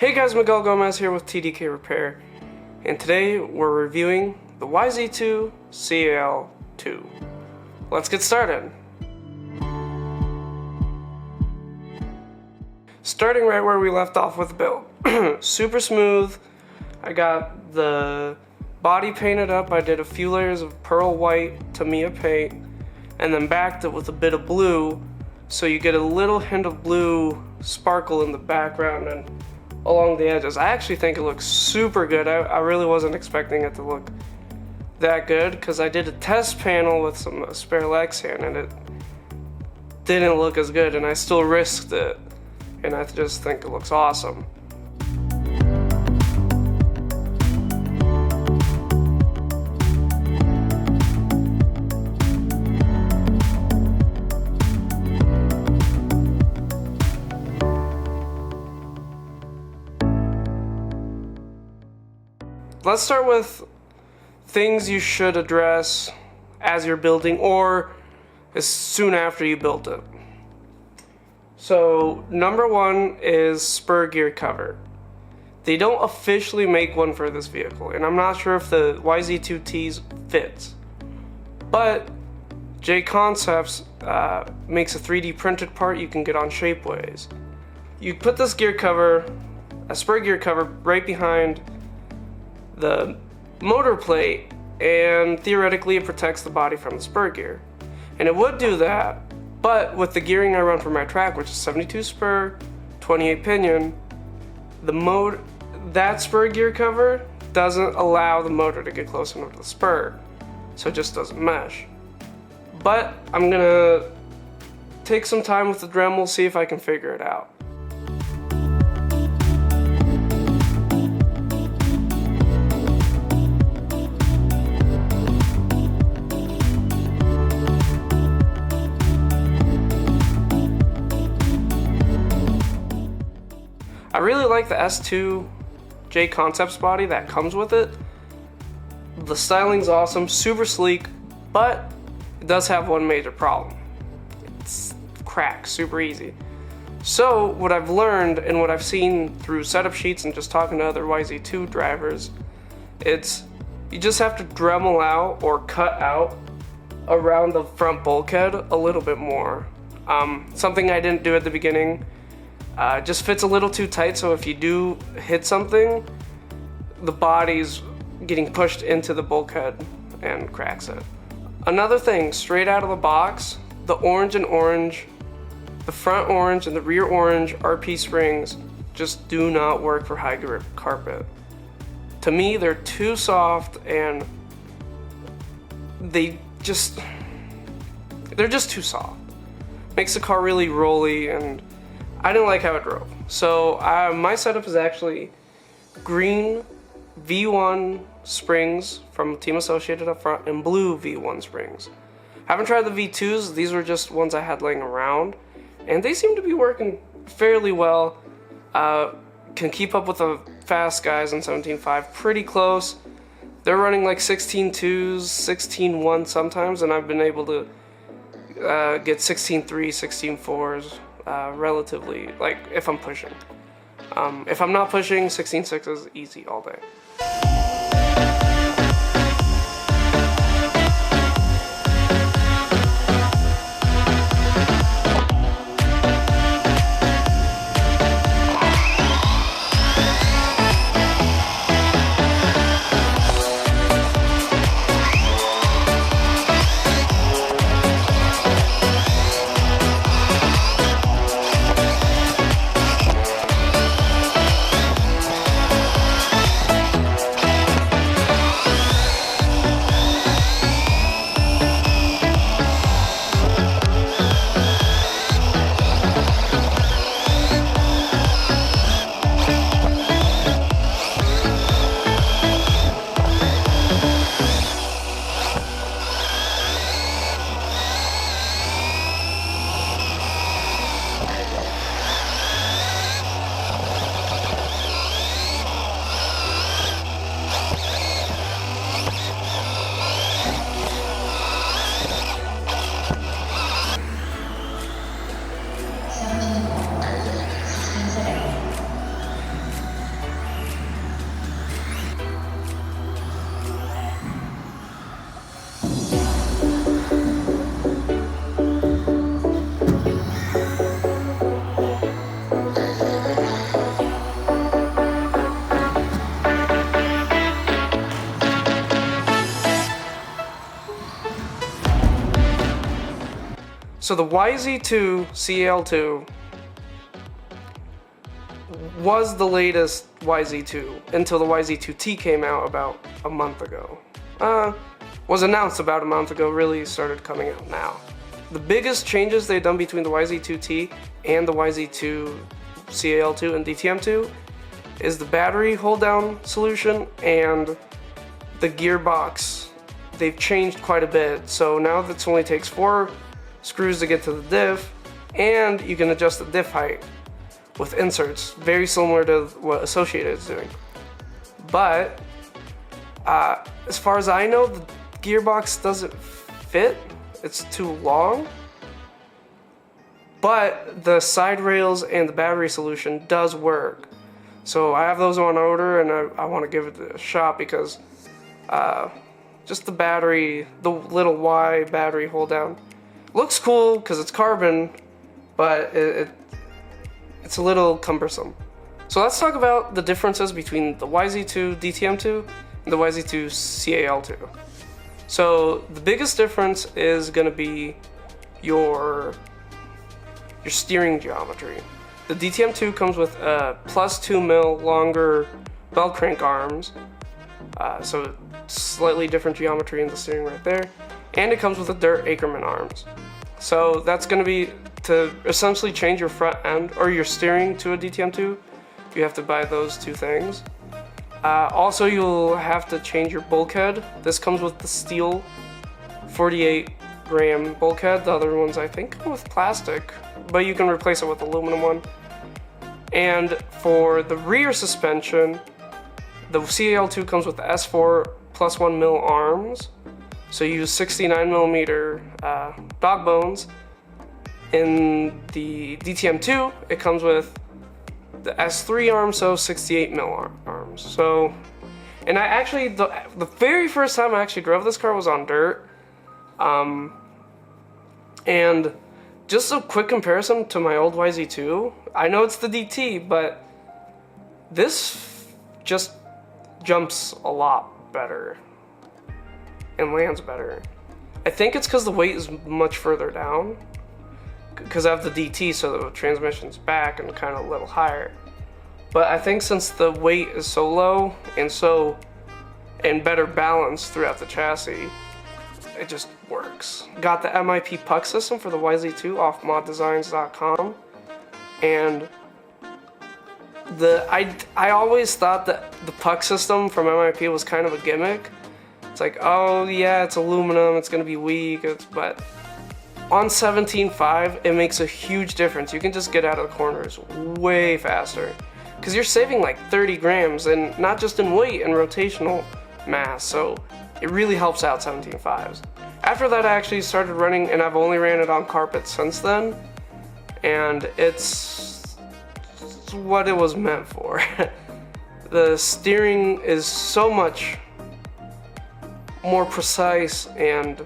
Hey guys, Miguel Gomez here with TDK Repair, and today we're reviewing the YZ2 CAL2. Let's get started. Starting right where we left off with the build. Super smooth. I got the body painted up. I did a few layers of pearl white Tamiya paint and then backed it with a bit of blue so you get a little hint of blue sparkle in the background and along the edges. I actually think it looks super good. I really wasn't expecting it to look that good because I did a test panel with some spare Lexan and it didn't look as good, and I still risked it, and I just think it looks awesome. Let's start with things you should address as you're building or as soon after you built it. So number one is spur gear cover. They don't officially make one for this vehicle, and I'm not sure if the YZ2T's fits, but J Concepts makes a 3D printed part you can get on Shapeways. You put this gear cover, a spur gear cover, right behind the motor plate, and theoretically it protects the body from the spur gear. And it would do that, but with the gearing I run for my track, which is 72 spur, 28 pinion, that spur gear cover doesn't allow the motor to get close enough to the spur, so it just doesn't mesh. But I'm gonna take some time with the Dremel, see if I can figure it out. I really like the S2 J Concepts body that comes with it. The styling's awesome, super sleek, but it does have one major problem. It's cracks super easy. So what I've learned and what I've seen through setup sheets and just talking to other YZ2 drivers, you just have to Dremel out or cut out around the front bulkhead a little bit more. Something I didn't do at the beginning. Just fits a little too tight, so if you do hit something, the body's getting pushed into the bulkhead and cracks it. Another thing, straight out of the box, the orange and orange, the front orange and the rear orange RP springs just do not work for high grip carpet. To me, they're too soft and they're just too soft. Makes the car really rolly, and I didn't like how it drove. So my setup is actually green V1 springs from Team Associated up front and blue V1 springs. Haven't tried the V2s, these were just ones I had laying around, and they seem to be working fairly well. Can keep up with the fast guys in 17.5 pretty close. They're running like 16.2s, 16.1 sometimes, and I've been able to get 16.3, 16.4s. Relatively, like if I'm pushing. If I'm not pushing, 16.6 is easy all day. So the YZ2 CAL2 was the latest YZ2 until the YZ2T came out about a month ago. Was announced about a month ago, really started coming out now. The biggest changes they've done between the YZ2T and the YZ2 CAL2 and DTM2 is the battery hold down solution and the gearbox. They've changed quite a bit, so now it only takes 4 screws to get to the diff, and you can adjust the diff height with inserts, very similar to what Associated is doing. But as far as I know, the gearbox doesn't fit. It's too long. But the side rails and the battery solution does work. So I have those on order, and I want to give it a shot because just the battery, the little Y battery hold down, looks cool because it's carbon, but it's a little cumbersome. So let's talk about the differences between the YZ2 DTM2 and the YZ2 CAL2. So the biggest difference is going to be your steering geometry. The DTM2 comes with plus 2 mil longer bell crank arms, so slightly different geometry in the steering right there, and it comes with the dirt Ackerman arms. So that's going to be to essentially change your front end or your steering to a DTM2. You have to buy those two things. Also, you'll have to change your bulkhead. This comes with the steel 48-gram bulkhead. The other ones I think come with plastic, but you can replace it with aluminum one. And for the rear suspension, the CAL2 comes with the S4 plus 1 mil arms. So you use 69 millimeter dog bones. In the DTM2, it comes with the S3 arm, so 68 mil arms. So, and I actually, the very first time I actually drove this car was on dirt. And just a quick comparison to my old YZ2. I know it's the DT, but this just jumps a lot better and lands better. I think it's because the weight is much further down, because I have the DT, so the transmission's back and kind of a little higher. But I think since the weight is so low and better balanced throughout the chassis, it just works. Got the MIP puck system for the YZ2 off moddesigns.com, and I always thought that the puck system from MIP was kind of a gimmick. It's like, oh yeah, it's aluminum, it's gonna be weak, but on 17.5, it makes a huge difference. You can just get out of the corners way faster because you're saving like 30 grams, and not just in weight and rotational mass, so it really helps out 17.5s. After that, I actually started running, and I've only ran it on carpet since then, and it's what it was meant for. The steering is so much more precise and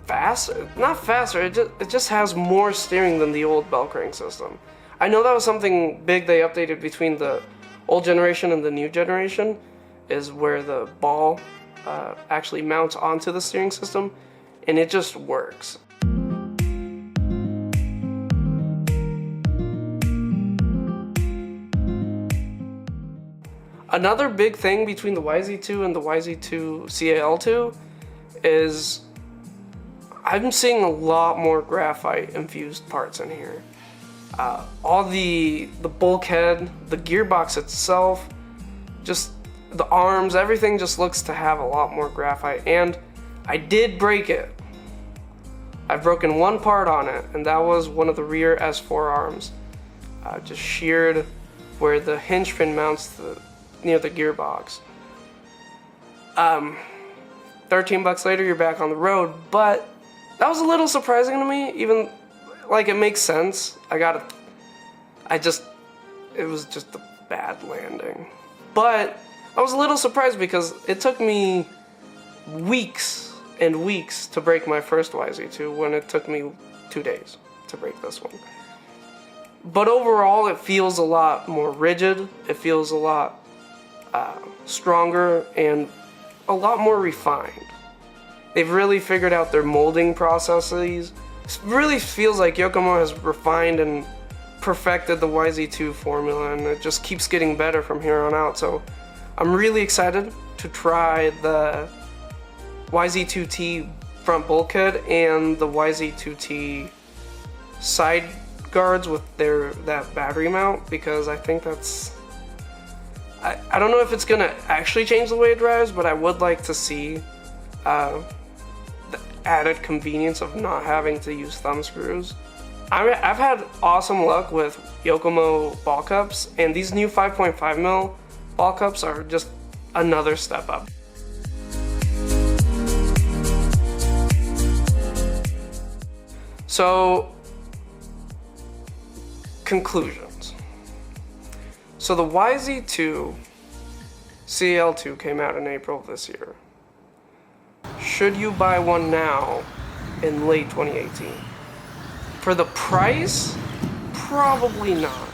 faster, not faster, it just has more steering than the old bell crank system. I know that was something big they updated between the old generation and the new generation, is where the ball actually mounts onto the steering system, and it just works. Another big thing between the YZ2 and the YZ2 CAL2 is I'm seeing a lot more graphite infused parts in here. All the bulkhead, the gearbox itself, just the arms, everything just looks to have a lot more graphite. And I did break it. I've broken one part on it, and that was one of the rear S4 arms. Just sheared where the hinge pin mounts near the gearbox. 13 bucks later, you're back on the road, but that was a little surprising to me. Even like, it makes sense. It was just a bad landing. But I was a little surprised because it took me weeks and weeks to break my first YZ2 when it took me 2 days to break this one. But overall, it feels a lot more rigid. It feels a lot stronger and a lot more refined. They've really figured out their molding processes It really feels like Yokomo has refined and perfected the YZ2 formula, and it just keeps getting better from here on out. So I'm really excited to try the YZ2T front bulkhead and the YZ2T side guards with that battery mount, because I think that's, I don't know if it's gonna actually change the way it drives, but I would like to see the added convenience of not having to use thumb screws. I've had awesome luck with Yokomo ball cups, and these new 5.5mm ball cups are just another step up. So, conclusions. So the YZ2 CAL2 came out in April of this year. Should you buy one now in late 2018? For the price, probably not.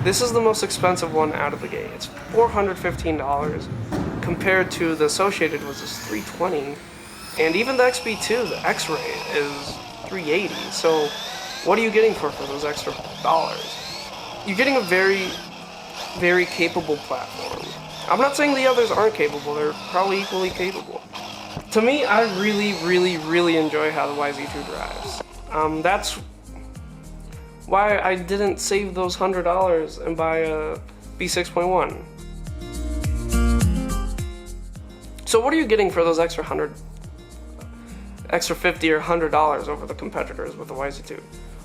This is the most expensive one out of the gate. It's $415 compared to the associated was $320, and even the XB2, the X-Ray, is $380. So what are you getting for those extra dollars? You're getting a very, very capable platform. I'm not saying the others aren't capable. They're probably equally capable. To me, I really, really, really enjoy how the YZ2 drives. That's why I didn't save those $100 and buy a B6.1. So what are you getting for those extra $50 or $100 over the competitors with the YZ2?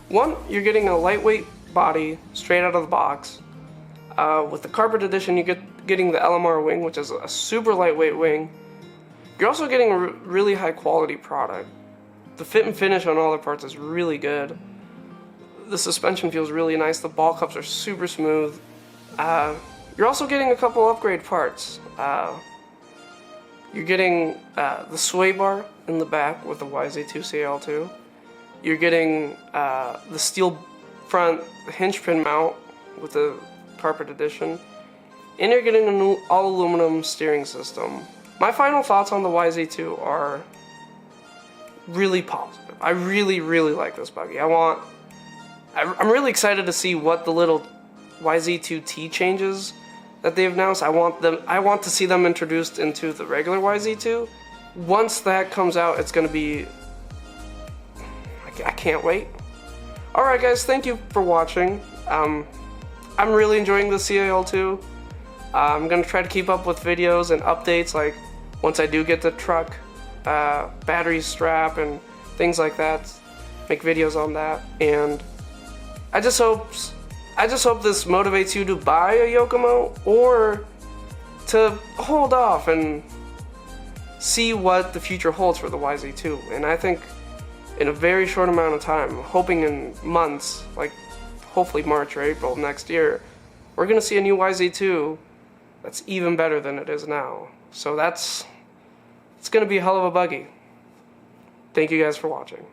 One, you're getting a lightweight body straight out of the box. With the Carpet Edition, you're getting the LMR wing, which is a super lightweight wing. You're also getting a really high quality product. The fit and finish on all the parts is really good. The suspension feels really nice. The ball cups are super smooth. You're also getting a couple upgrade parts. You're getting the sway bar in the back with the YZ2 CAL2. You're getting the steel front hinge pin mount with the Carpet Edition. And you're getting a new all-aluminum steering system. My final thoughts on the YZ2 are really positive. I really, really like this buggy. I'm really excited to see what the little YZ2T changes that they've announced. I want to see them introduced into the regular YZ2. Once that comes out, it's gonna be, I can't wait. Alright guys, thank you for watching. I'm really enjoying the CAL2. I'm gonna try to keep up with videos and updates, like once I do get the truck, battery strap and things like that. Make videos on that, and I just hope this motivates you to buy a Yokomo or to hold off and see what the future holds for the YZ2. And I think in a very short amount of time, hoping in months, like hopefully March or April next year, we're gonna see a new YZ2 that's even better than it is now. So it's gonna be a hell of a buggy. Thank you guys for watching.